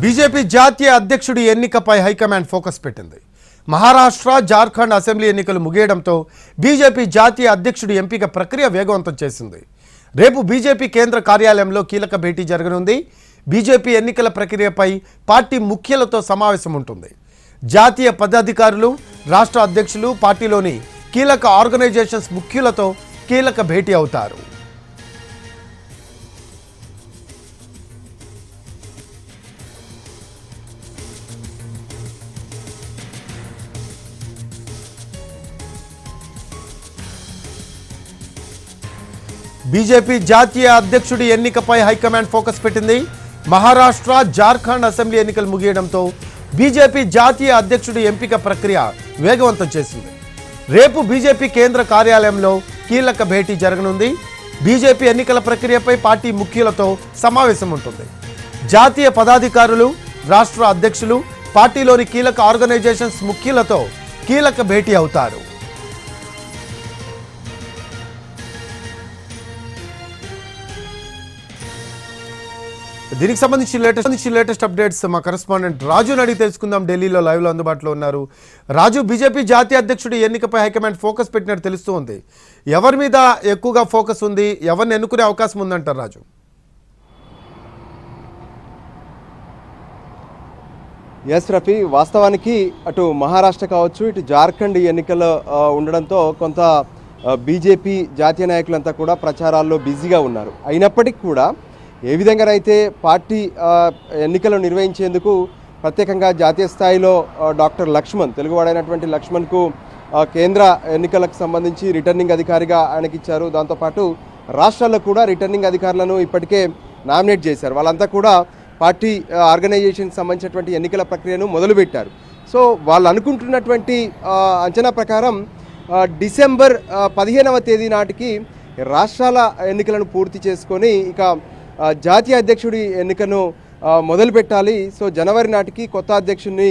BJP జాతీయ అధ్యక్షుడి ఎన్నికపై high command focus పెట్టింది. మహారాష్ట్ర, జార్ఖండ్ అసెంబ్లీ ఎన్నికలు ముగియడంతో బీజేపీ జాతీయ అధ్యక్షుడి ఎంపిక ప్రక్రియ వేగవంతం చేసింది. రేపు బీజేపీ కేంద్ర కార్యాలయంలో కీలక భేటీ జరగనుంది. బీజేపీ ఎన్నికల ప్రక్రియపై పార్టీ ముఖ్యులతో సమావేశం ఉంటుంది. జాతీయ పదాధికారులు, రాష్ట్ర అధ్యక్షులు, పార్టీలోని కీలక ఆర్గనైజేషన్స్ ముఖ్యులతో కీలక భేటీ అవుతారు. బీజేపీ జాతీయ అధ్యక్షుడి ఎన్నికపై హైకమాండ్ ఫోకస్ పెట్టింది. మహారాష్ట్ర, జార్ఖండ్ అసెంబ్లీ ఎన్నికలు ముగియడంతో బీజేపీ జాతీయ అధ్యక్షుడి ఎంపిక ప్రక్రియ వేగవంతం చేసింది. రేపు బీజేపీ కేంద్ర కార్యాలయంలో కీలక భేటీ జరగనుంది. బీజేపీ ఎన్నికల ప్రక్రియపై పార్టీ ముఖ్యులతో సమావేశం ఉంటుంది. జాతీయ పదాధికారులు, రాష్ట్ర అధ్యక్షులు, పార్టీలోని కీలక ఆర్గనైజేషన్స్ ముఖ్యులతో కీలక భేటీ అవుతారు. దీనికి సంబంధించి లేటెస్ట్ అప్డేట్స్ మా కరెస్పాండెంట్ రాజుని అడిగి తెలుసుకుందాం. ఢిల్లీలో లైవ్లో అందుబాటులో ఉన్నారు. రాజు, బీజేపీ జాతీయ అధ్యక్షుడి ఎన్నికపై హైకమాండ్ ఫోకస్ పెట్టినట్టు తెలుస్తూ ఉంది. ఎవరి మీద ఎక్కువగా ఫోకస్ ఉంది? ఎవరిని ఎన్నుకునే అవకాశం ఉందంటారు రాజు? ఎస్ రఫీ, వాస్తవానికి అటు మహారాష్ట్ర కావచ్చు, ఇటు జార్ఖండ్ ఎన్నికలు ఉండడంతో కొంత బీజేపీ జాతీయ నాయకులంతా కూడా ప్రచారాల్లో బిజీగా ఉన్నారు. అయినప్పటికీ కూడా ఏ విధంగానైతే పార్టీ ఎన్నికలు నిర్వహించేందుకు ప్రత్యేకంగా జాతీయ స్థాయిలో డాక్టర్ లక్ష్మణ్, తెలుగువాడైనటువంటి లక్ష్మణ్కు కేంద్ర ఎన్నికలకు సంబంధించి రిటర్నింగ్ అధికారిగా ఆయనకి ఇచ్చారు. దాంతోపాటు రాష్ట్రాల్లో కూడా రిటర్నింగ్ అధికారులను ఇప్పటికే నామినేట్ చేశారు. వాళ్ళంతా కూడా పార్టీ ఆర్గనైజేషన్కి సంబంధించినటువంటి ఎన్నికల ప్రక్రియను మొదలుపెట్టారు. సో వాళ్ళు అనుకుంటున్నటువంటి అంచనా ప్రకారం డిసెంబర్ 15వ తేదీ నాటికి రాష్ట్రాల ఎన్నికలను పూర్తి చేసుకొని ఇక జాతీయ అధ్యక్షుడి ఎన్నికను మొదలు పెట్టాలి. సో జనవరి నాటికి కొత్త అధ్యక్షుడిని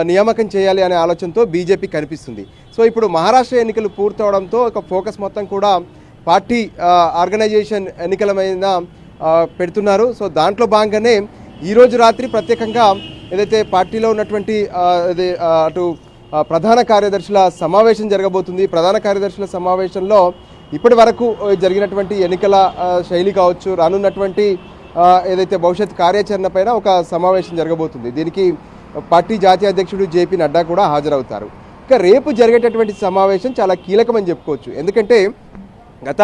నియామకం చేయాలి అనే ఆలోచనతో బీజేపీ కనిపిస్తుంది. సో ఇప్పుడు మహారాష్ట్ర ఎన్నికలు పూర్తవడంతో ఒక ఫోకస్ మొత్తం కూడా పార్టీ ఆర్గనైజేషన్ ఎన్నికల మీద పెడుతున్నారు. సో దాంట్లో భాగంగానే ఈరోజు రాత్రి ప్రత్యేకంగా ఏదైతే పార్టీలో ఉన్నటువంటి అటు ప్రధాన కార్యదర్శుల సమావేశం జరగబోతుంది. ప్రధాన కార్యదర్శుల సమావేశంలో ఇప్పటి వరకు జరిగినటువంటి ఎన్నికల శైలి కావచ్చు, రానున్నటువంటి ఏదైతే భవిష్యత్ కార్యాచరణ పైన ఒక సమావేశం జరగబోతుంది. దీనికి పార్టీ జాతీయ అధ్యక్షుడు జేపీ నడ్డా కూడా హాజరవుతారు. ఇక రేపు జరిగేటటువంటి సమావేశం చాలా కీలకమని చెప్పుకోవచ్చు. ఎందుకంటే గత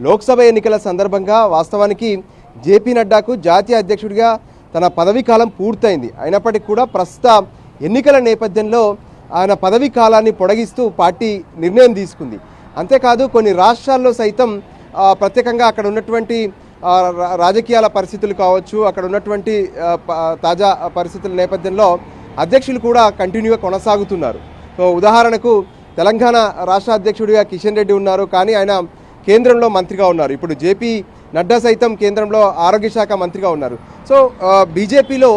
లోక్సభ ఎన్నికల సందర్భంగా వాస్తవానికి జేపీ నడ్డాకు జాతీయ అధ్యక్షుడిగా తన పదవీ కాలం పూర్తయింది. అయినప్పటికీ కూడా ప్రస్తుత ఎన్నికల నేపథ్యంలో ఆయన పదవీ కాలాన్ని పొడిగిస్తూ పార్టీ నిర్ణయం తీసుకుంది. అంతేకాదు కొన్ని రాష్ట్రాల్లో సైతం ప్రత్యేకంగా అక్కడ ఉన్నటువంటి రాజకీయాల పరిస్థితులు కావచ్చు, అక్కడ ఉన్నటువంటి తాజా పరిస్థితుల నేపథ్యంలో అధ్యక్షులు కూడా కంటిన్యూగా కొనసాగుతున్నారు. సో ఉదాహరణకు తెలంగాణ రాష్ట్ర అధ్యక్షుడిగా కిషన్ రెడ్డి ఉన్నారు, కానీ ఆయన కేంద్రంలో మంత్రిగా ఉన్నారు. ఇప్పుడు జేపీ నడ్డా సైతం కేంద్రంలో ఆరోగ్య శాఖ మంత్రిగా ఉన్నారు. సో బీజేపీలో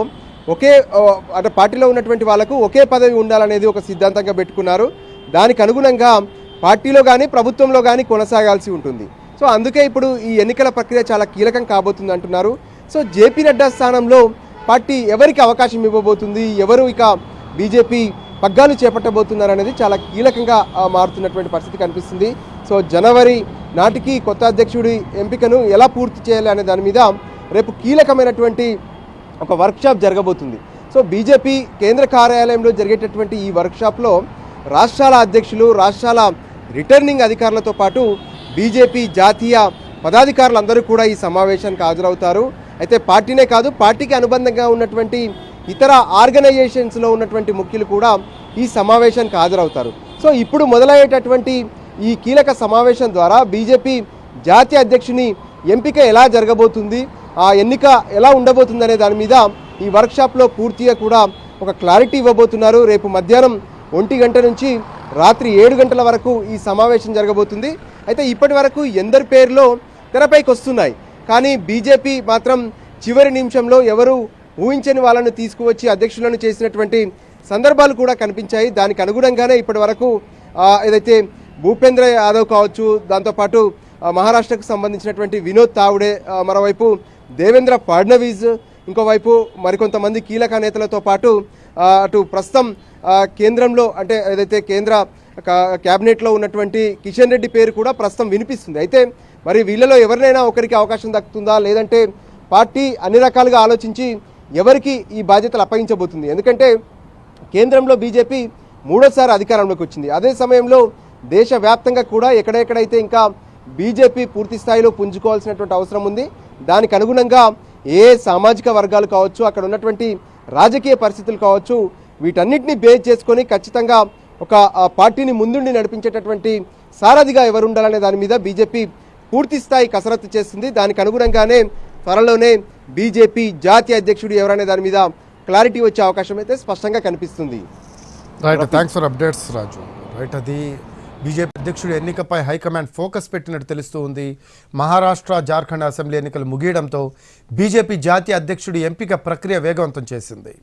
అంటే పార్టీలో ఉన్నటువంటి వాళ్ళకు ఒకే పదవి ఉండాలనేది ఒక సిద్ధాంతంగా పెట్టుకున్నారు. దానికి అనుగుణంగా పార్టీలో కానీ ప్రభుత్వంలో కానీ కొనసాగాల్సి ఉంటుంది. సో అందుకే ఇప్పుడు ఈ ఎన్నికల ప్రక్రియ చాలా కీలకం కాబోతుంది అంటున్నారు. సో జేపీ నడ్డా స్థానంలో పార్టీ ఎవరికి అవకాశం ఇవ్వబోతుంది, ఎవరు ఇక బీజేపీ పగ్గాలు చేపట్టబోతున్నారు అనేది చాలా కీలకంగా మారుతున్నటువంటి పరిస్థితి కనిపిస్తుంది. సో జనవరి నాటికి కొత్త అధ్యక్షుడి ఎంపికను ఎలా పూర్తి చేయాలి అనే దాని మీద రేపు కీలకమైనటువంటి ఒక వర్క్షాప్ జరగబోతుంది. సో బీజేపీ కేంద్ర కార్యాలయంలో జరిగేటటువంటి ఈ వర్క్షాప్లో రాష్ట్రాల అధ్యక్షులు, రాష్ట్రాల రిటర్నింగ్ అధికారులతో పాటు బీజేపీ జాతీయ పదాధికారులందరూ కూడా ఈ సమావేశానికి హాజరవుతారు. అయితే పార్టీనే కాదు, పార్టీకి అనుబంధంగా ఉన్నటువంటి ఇతర ఆర్గనైజేషన్స్లో ఉన్నటువంటి ముఖ్యులు కూడా ఈ సమావేశానికి హాజరవుతారు. సో ఇప్పుడు మొదలయ్యేటటువంటి ఈ కీలక సమావేశం ద్వారా బీజేపీ జాతీయ అధ్యక్షుని ఎంపిక ఎలా జరగబోతుంది, ఆ ఎన్నిక ఎలా ఉండబోతుంది అనే దాని మీద ఈ వర్క్షాప్లో పూర్తిగా కూడా ఒక క్లారిటీ ఇవ్వబోతున్నారు. రేపు మధ్యాహ్నం 1 గంట నుంచి రాత్రి 7 గంటల వరకు ఈ సమావేశం జరగబోతుంది. అయితే ఇప్పటి వరకు ఎందరి పేర్లో తెరపైకి వస్తున్నాయి, కానీ బీజేపీ మాత్రం చివరి నిమిషంలో ఎవరు ఊహించని వాళ్ళను తీసుకువచ్చి అధ్యక్షులను చేసినటువంటి సందర్భాలు కూడా కనిపించాయి. దానికి అనుగుణంగానే ఇప్పటి వరకు ఏదైతే భూపేంద్ర యాదవ్ కావచ్చు, దాంతోపాటు మహారాష్ట్రకు సంబంధించినటువంటి వినోద్ తావ్డే, మరోవైపు దేవేంద్ర ఫడ్నవీస్, ఇంకోవైపు మరికొంతమంది కీలక నేతలతో పాటు అటు ప్రస్తుతం కేంద్రంలో అంటే ఏదైతే కేంద్ర క్యాబినెట్లో ఉన్నటువంటి కిషన్ రెడ్డి పేరు కూడా ప్రస్తుతం వినిపిస్తుంది. అయితే మరి వీళ్ళలో ఎవరినైనా ఒకరికి అవకాశం దక్కుతుందా, లేదంటే పార్టీ అన్ని రకాలుగా ఆలోచించి ఎవరికి ఈ బాధ్యతలు అప్పగించబోతుంది? ఎందుకంటే కేంద్రంలో బీజేపీ మూడోసారి అధికారంలోకి వచ్చింది. అదే సమయంలో దేశవ్యాప్తంగా కూడా ఎక్కడెక్కడైతే ఇంకా బీజేపీ పూర్తి స్థాయిలో పుంజుకోవాల్సినటువంటి అవసరం ఉంది, దానికి అనుగుణంగా ఏ సామాజిక వర్గాలు కావచ్చు, అక్కడ ఉన్నటువంటి రాజకీయ పరిస్థితులు కావచ్చు, వీటన్నిటిని బేస్ చేసుకొని ఖచ్చితంగా ఒక పార్టీని ముందుండి నడిపించేటటువంటి సారథిగా ఎవరు ఉండాలనే దాని మీద బీజేపీ పూర్తి స్థాయి కసరత్తు చేస్తుంది. దానికి అనుగుణంగానే త్వరలోనే బీజేపీ జాతీయ అధ్యక్షుడు ఎవరనే దాని మీద క్లారిటీ వచ్చే అవకాశం అయితే స్పష్టంగా కనిపిస్తుంది. Right, thanks for updates Raju. Right, అది బీజేపీ అధ్యక్షుడి ఎన్నికపై హైకమాండ్ ఫోకస్ పెట్టినట్టు తెలుస్తూ ఉంది. మహారాష్ట్ర, జార్ఖండ్ అసెంబ్లీ ఎన్నికలు ముగియడంతో బీజేపీ జాతీయ అధ్యక్షుడి ఎంపిక ప్రక్రియ వేగవంతం చేసింది.